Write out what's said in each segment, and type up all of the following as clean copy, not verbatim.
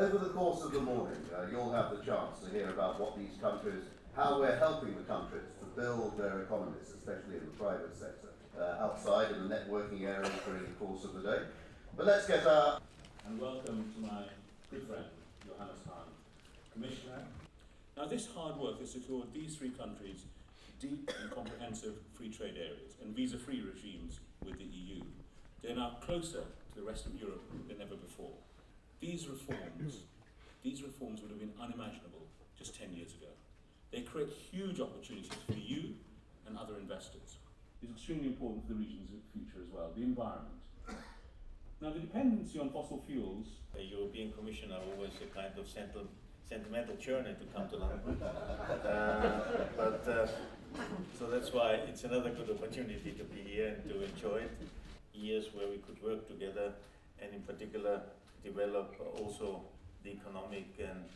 Over the course of the morning, you'll have the chance to hear about what these countries, how we're helping the countries to build their economies, especially in the private sector, outside in the networking areas during the course of the day. But let's get our... And welcome to my good friend, Johannes Hahn, Commissioner. Now this hard work has secured these three countries deep and comprehensive free trade areas and visa-free regimes with the EU. They're now closer to the rest of Europe than ever before. These reforms would have been unimaginable just 10 years ago. They create huge opportunities for you and other investors. It's extremely important for the region's future as well, the environment. Now, the dependency on fossil fuels... The European Commission are always a kind of sentimental journey to come to London. So that's why it's another good opportunity to be here and to enjoy it. Years where we could work together and in particular develop also the economic and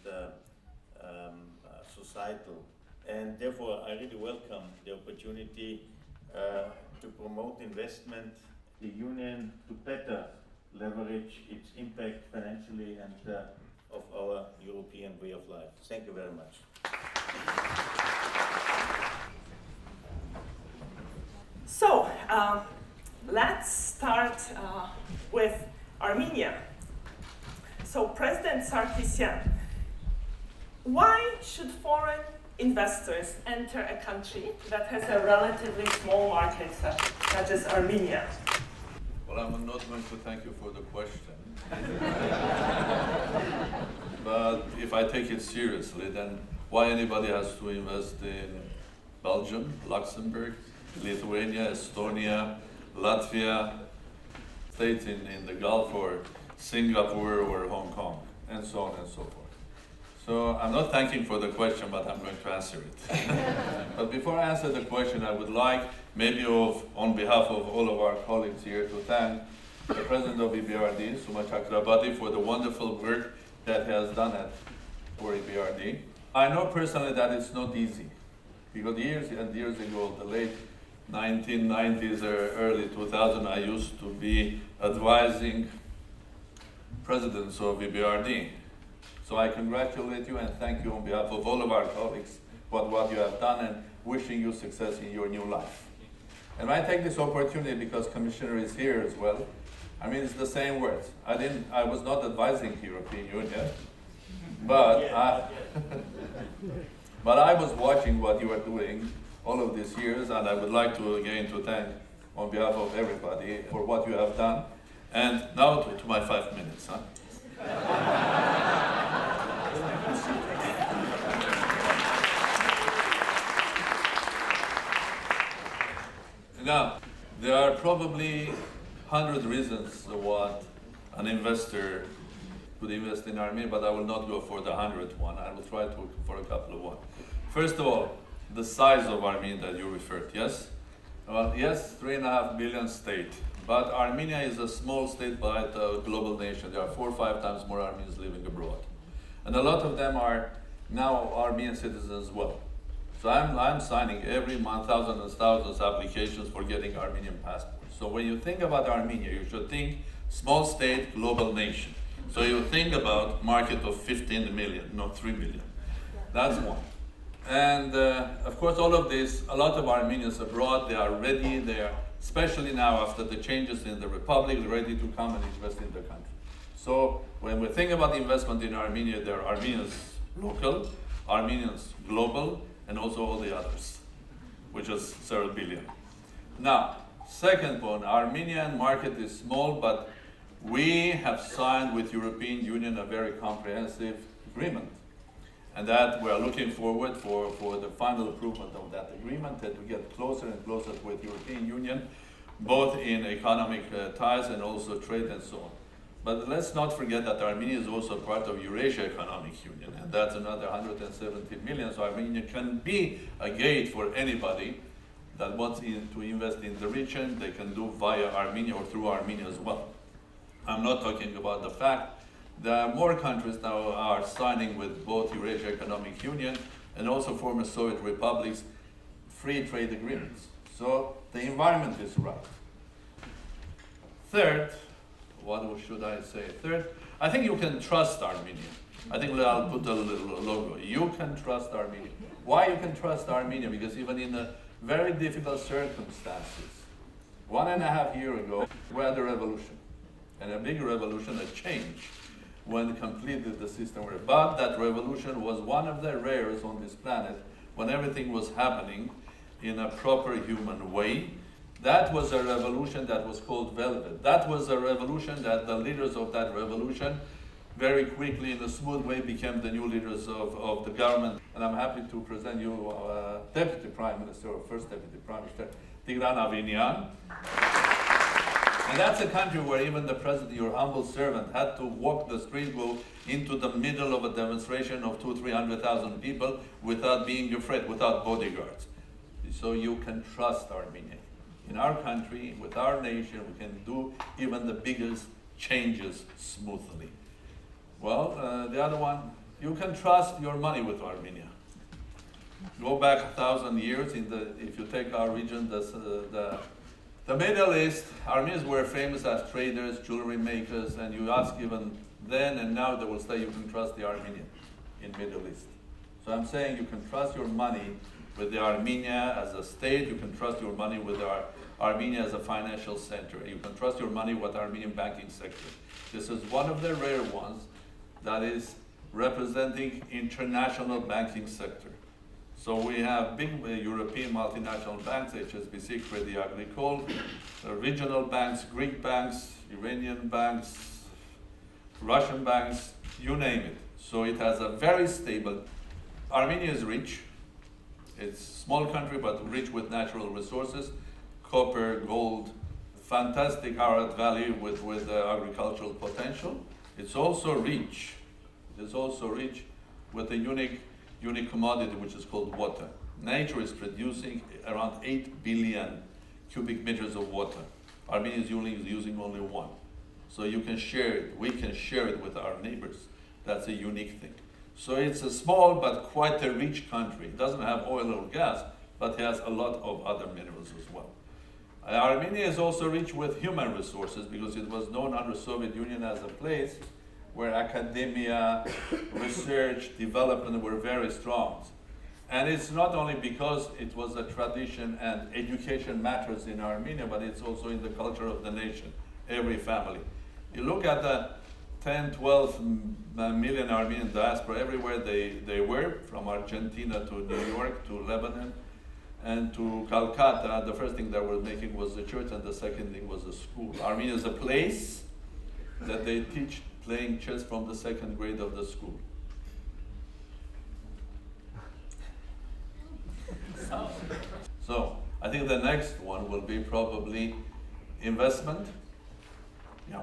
societal. And therefore I really welcome the opportunity to promote investment, the Union to better leverage its impact financially and of our European way of life. Thank you very much. So, let's start with Armenia. So, President Sargsyan, why should foreign investors enter a country that has a relatively small market such as Armenia? Well, I'm not going to thank you for the question. But if I take it seriously, then why anybody has to invest in Belgium, Luxembourg, Lithuania, Estonia, Latvia, states in the Gulf, or Singapore or Hong Kong, and so on and so forth. So I'm not thanking for the question, but I'm going to answer it. But before I answer the question, I would like, maybe on behalf of all of our colleagues here, to thank the President of EBRD, Suma Chakrabarti, for the wonderful work that he has done for EBRD. I know personally that it's not easy, because years and years ago, the late 1990s or early 2000, I used to be advising presidents of EBRD. So I congratulate you and thank you on behalf of all of our colleagues for what you have done and wishing you success in your new life. And I take this opportunity because Commissioner is here as well. I mean, it's the same words. I was not advising the European Union, but but I was watching what you are doing all of these years, and I would like to again to thank on behalf of everybody for what you have done. And now to my 5 minutes, huh? Now, there are probably 100 reasons what an investor could invest in Armenia, but I will not go for the 100th one. I will try to for a couple of one. First of all, the size of Armenia that you referred, yes? Well, yes, 3.5 billion state, but Armenia is a small state but a global nation. There are 4 or 5 times more Armenians living abroad. And a lot of them are now Armenian citizens as well. So I'm signing every month thousands and thousands of applications for getting Armenian passports. So when you think about Armenia, you should think small state, global nation. So you think about market of 15 million, not 3 million. That's one. And of course, all of this, a lot of Armenians abroad, they are ready, they are, especially now after the changes in the Republic, ready to come and invest in the country. So when we think about investment in Armenia, there are Armenians local, Armenians global, and also all the others, which is several billion. Now, second point, Armenian market is small, but we have signed with European Union a very comprehensive agreement. And that we are looking forward for the final approval of that agreement, that we get closer and closer with European Union, both in economic ties and also trade and so on. But let's not forget that Armenia is also part of Eurasia Economic Union, and that's another 170 million. So Armenia can be a gate for anybody that wants to invest in the region. They can do via Armenia or through Armenia as well. I'm not talking about the fact that more countries now are signing with both Eurasia Economic Union and also former Soviet republics free trade agreements. So the environment is right. Third, what should I say? Third, I think you can trust Armenia. I think I'll put a little logo. You can trust Armenia. Why you can trust Armenia? Because even in the very difficult circumstances, 1.5 years ago, we had a revolution. And a big revolution, a change, when completed the system. But that revolution was one of the rares on this planet when everything was happening in a proper human way. That was a revolution that was called Velvet. That was a revolution that the leaders of that revolution very quickly, in a smooth way, became the new leaders of the government. And I'm happy to present you Deputy Prime Minister, or First Deputy Prime Minister, Tigran Avinian. And that's a country where even the president, your humble servant, had to walk the street, go into the middle of a demonstration of 200,000-300,000 people without being afraid, without bodyguards. So you can trust Armenia. In our country, with our nation, we can do even the biggest changes smoothly. Well, the other one, you can trust your money with Armenia. Go back 1,000 years, if you take our region, the Middle East, Armenians were famous as traders, jewelry makers, and you ask even then and now, they will say you can trust the Armenian in Middle East. So I'm saying you can trust your money with the Armenia as a state, you can trust your money with Armenia as a financial center, you can trust your money with Armenian banking sector. This is one of the rare ones that is representing international banking sector. So we have big European multinational banks, HSBC, Crédit Agricole, regional banks, Greek banks, Iranian banks, Russian banks, you name it. So it has a very stable, Armenia is rich. It's a small country, but rich with natural resources, copper, gold, fantastic arid value with agricultural potential. It's also rich. It is also rich with a unique commodity, which is called water. Nature is producing around 8 billion cubic meters of water. Armenia is using only 1. So you can share it, we can share it with our neighbors. That's a unique thing. So it's a small but quite a rich country. It doesn't have oil or gas, but has a lot of other minerals as well. Armenia is also rich with human resources because it was known under Soviet Union as a place where academia, research, development were very strong. And it's not only because it was a tradition and education matters in Armenia, but it's also in the culture of the nation, every family. You look at the 10, 12 million Armenian diaspora everywhere they were, from Argentina to New York to Lebanon and to Calcutta. The first thing they were making was the church, and the second thing was a school. Armenia is a place that they teach playing chess from the 2nd grade of the school. So I think the next one will be probably investment. Yeah.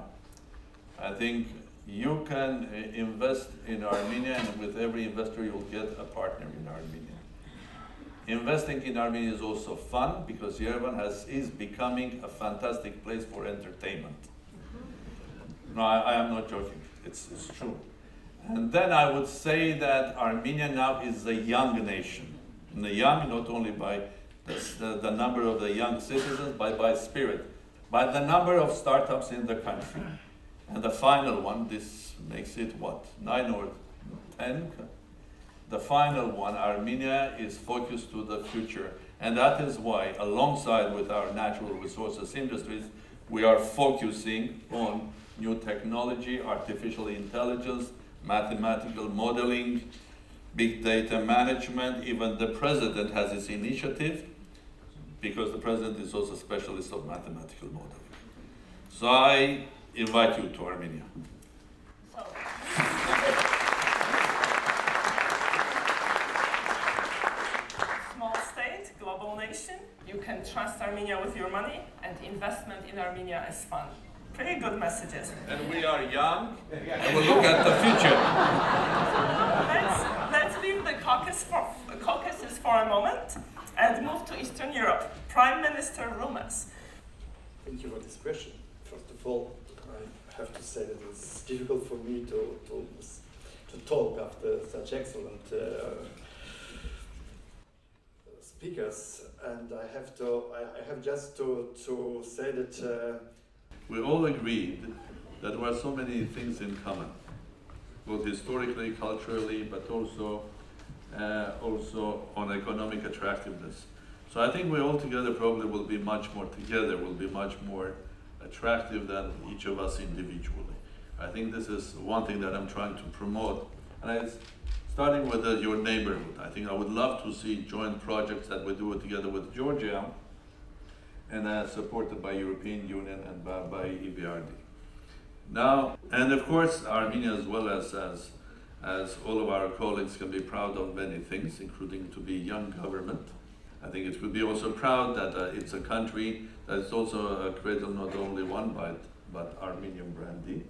I think you can invest in Armenia, and with every investor you'll get a partner in Armenia. Investing in Armenia is also fun because Yerevan is becoming a fantastic place for entertainment. No, I am not joking, it's true. And then I would say that Armenia now is a young nation. And the young, not only by the number of the young citizens, but by spirit, by the number of startups in the country. And the final one, this makes it what, 9 or 10? The final one, Armenia is focused to the future. And that is why, alongside with our natural resources industries, we are focusing on new technology, artificial intelligence, mathematical modeling, big data management. Even the president has his initiative because the president is also a specialist of mathematical modeling. So I invite you to Armenia. So, small state, global nation, you can trust Armenia with your money, and investment in Armenia is fun. Pretty good messages. And we are young, and we'll look at the future. Let's leave the Caucasus for a moment and move to Eastern Europe. Prime Minister Rumas. Thank you for this question. First of all, I have to say that it's difficult for me to talk after such excellent speakers, and I have just to say that We all agreed that there are so many things in common, both historically, culturally, but also on economic attractiveness. So I think we all together probably will be much more attractive than each of us individually. I think this is one thing that I'm trying to promote. And starting with your neighborhood, I think I would love to see joint projects that we do together with Georgia, and supported by European Union and by EBRD. Now, and of course, Armenia, as well as all of our colleagues, can be proud of many things, including to be a young government. I think it could be also proud that it's a country that is also a cradle not only one but Armenian brandy.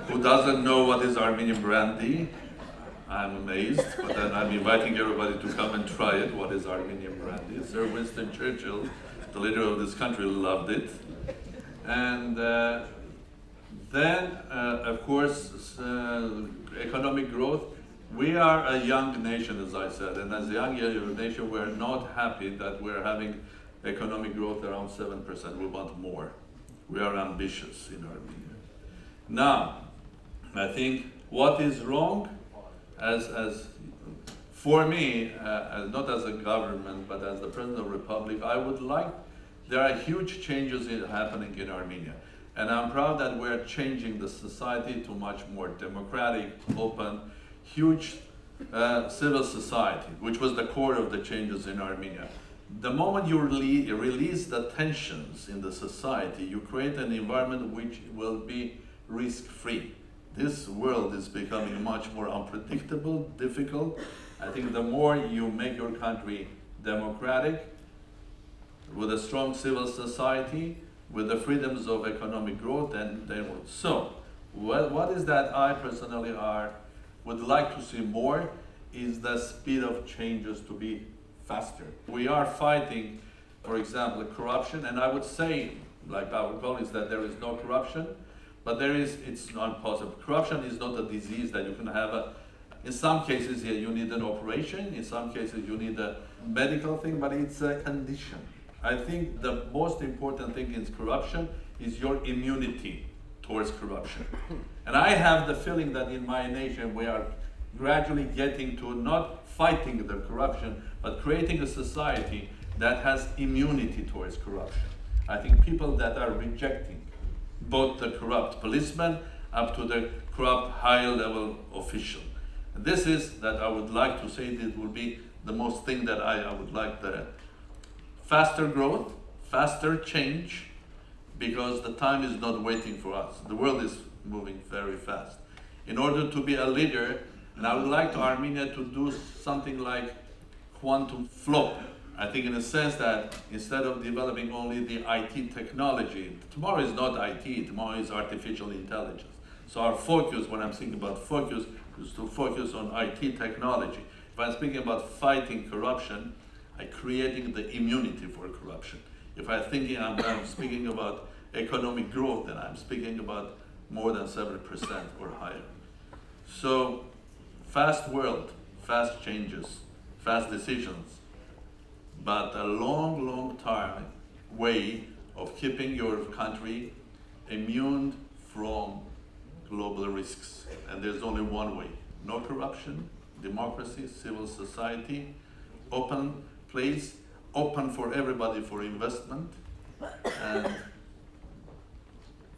Who doesn't know what is Armenian brandy, I'm amazed, but then I'm inviting everybody to come and try it. What is Armenian brandy? Sir Winston Churchill, the leader of this country, loved it. And then, of course, economic growth. We are a young nation, as I said, and as a young nation, we're not happy that we're having economic growth around 7%. We want more. We are ambitious in Armenia. Now, I think what is wrong, as for me, not as a government, but as the President of the Republic, there are huge changes happening in Armenia. And I'm proud that we're changing the society to much more democratic, open, huge civil society, which was the core of the changes in Armenia. The moment you release the tensions in the society, you create an environment which will be risk-free. This world is becoming much more unpredictable, difficult. I think the more you make your country democratic, with a strong civil society, with the freedoms of economic growth, then they will. So, what is that I personally would like to see more is the speed of changes to be faster. We are fighting, for example, corruption, and I would say, like our colleagues, that there is no corruption, but it's not possible. Corruption is not a disease that you can have. In some cases, you need an operation, in some cases you need a medical thing, but it's a condition. I think the most important thing in corruption is your immunity towards corruption. And I have the feeling that in my nation we are gradually getting to not fighting the corruption, but creating a society that has immunity towards corruption. I think people that are rejecting both the corrupt policeman up to the corrupt higher level official. And this is that I would like to say that will be the most thing that I would like the faster growth, faster change, because the time is not waiting for us. The world is moving very fast. In order to be a leader, and I would like Armenia to do something like quantum flop. I think in a sense that instead of developing only the IT technology, tomorrow is not IT, tomorrow is artificial intelligence. So our focus, when I'm thinking about focus, is to focus on IT technology. If I'm speaking about fighting corruption, I'm creating the immunity for corruption. If I'm speaking about economic growth, then I'm speaking about more than 7% or higher. So, fast world, fast changes, fast decisions, but a long, long time way of keeping your country immune from global risks. And there's only one way: no corruption, democracy, civil society, open place, open for everybody for investment, and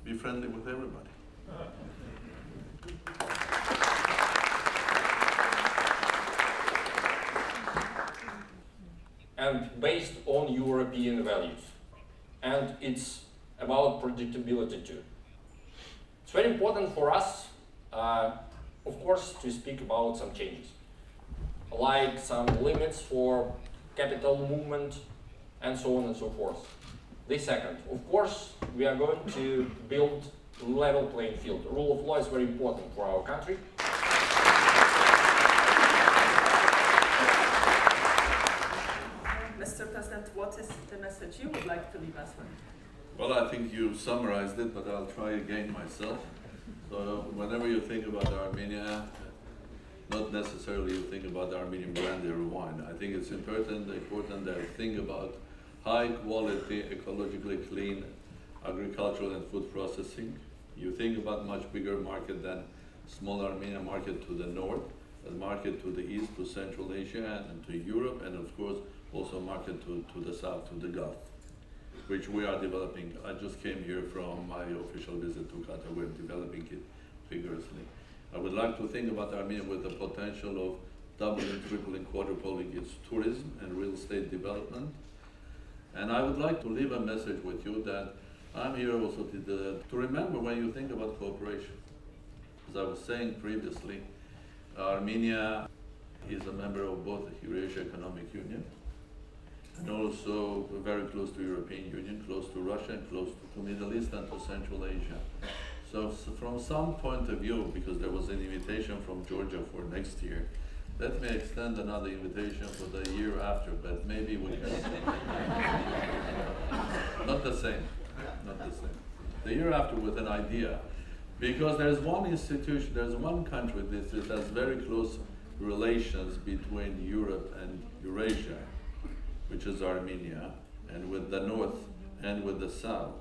be friendly with everybody. and based on European values. And it's about predictability too. It's very important for us, of course, to speak about some changes, like some limits for capital movement and so on and so forth. The second, of course, we are going to build level playing field. Rule of law is very important for our country. Mr. President, what is the message you would like to leave us with? Well, I think you summarized it, but I'll try again myself. So whenever you think about Armenia, not necessarily you think about the Armenian brandy or wine. I think it's important that you think about high quality, ecologically clean agricultural and food processing. You think about much bigger market than small Armenian market to the north, a market to the east, to Central Asia and to Europe, and of course also market to the south, to the Gulf, which we are developing. I just came here from my official visit to Qatar. We're developing it vigorously. I would like to think about Armenia with the potential of doubling, tripling, quadrupling its tourism and real estate development. And I would like to leave a message with you that I'm here also to remember when you think about cooperation. As I was saying previously, Armenia is a member of both the Eurasia Economic Union and also very close to European Union, close to Russia, and close to Middle East and to Central Asia. So from some point of view, because there was an invitation from Georgia for next year, let me extend another invitation for the year after, but maybe we can. Not the same, not the same. The year after with an idea, because there's one institution, there's one country that has very close relations between Europe and Eurasia, which is Armenia, and with the north and with the south.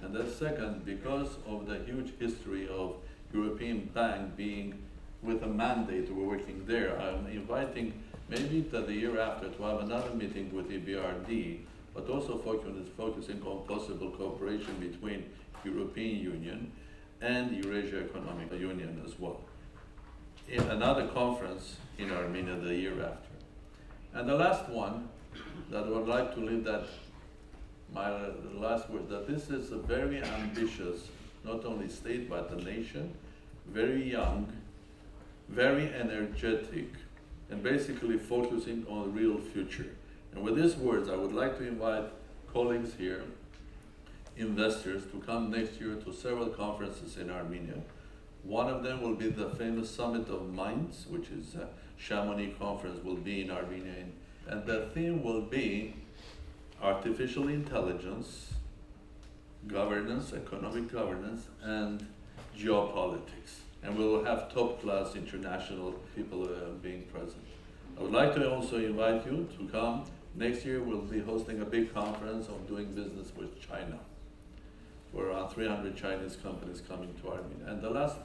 And the second, because of the huge history of European Bank being with a mandate working there, I'm inviting maybe to the year after to have another meeting with EBRD, but also focusing on possible cooperation between European Union and Eurasia Economic Union as well. In another conference in Armenia the year after. And the last one that I would like to leave that my last word, that this is a very ambitious, not only state but the nation, very young, very energetic, and basically focusing on the real future. And with these words, I would like to invite colleagues here, investors, to come next year to several conferences in Armenia. One of them will be the famous Summit of Minds, which is a Chamonix conference, will be in Armenia. And the theme will be artificial intelligence, governance, economic governance, and geopolitics. And we will have top-class international people being present. I would like to also invite you to come. Next year we'll be hosting a big conference on doing business with China, for around 300 Chinese companies coming to Armenia. And the last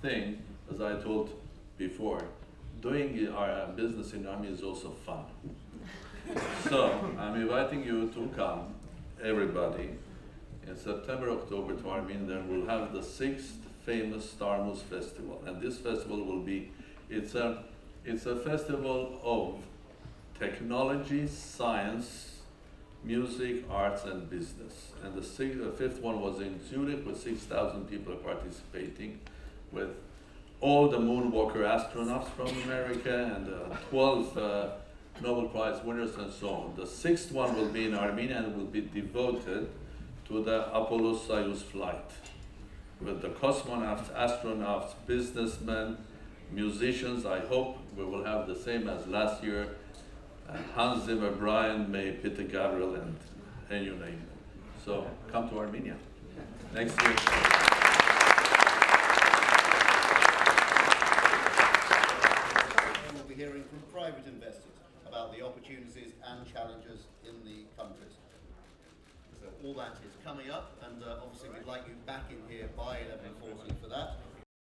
thing, as I told before, doing our business in Armenia is also fun. So I'm inviting you to come, everybody, in September, October to Armenia. Then we'll have the 6th famous Starmus Festival. And this festival will be, it's a festival of technology, science, music, arts, and business. And the 5th one was in Zurich with 6,000 people participating, with all the moonwalker astronauts from America and 12 Nobel Prize winners and so on. The 6th one will be in Armenia and will be devoted to the Apollo-Soyuz flight, with the cosmonauts, astronauts, businessmen, musicians. I hope we will have the same as last year, Hans Zimmer, Brian May, Peter Gabriel, and you name it. So come to Armenia next year. We'll be hearing from private investors about the opportunities and challenges in the countries. So all that is coming up, and obviously we'd like you back in here by 11:40 for that.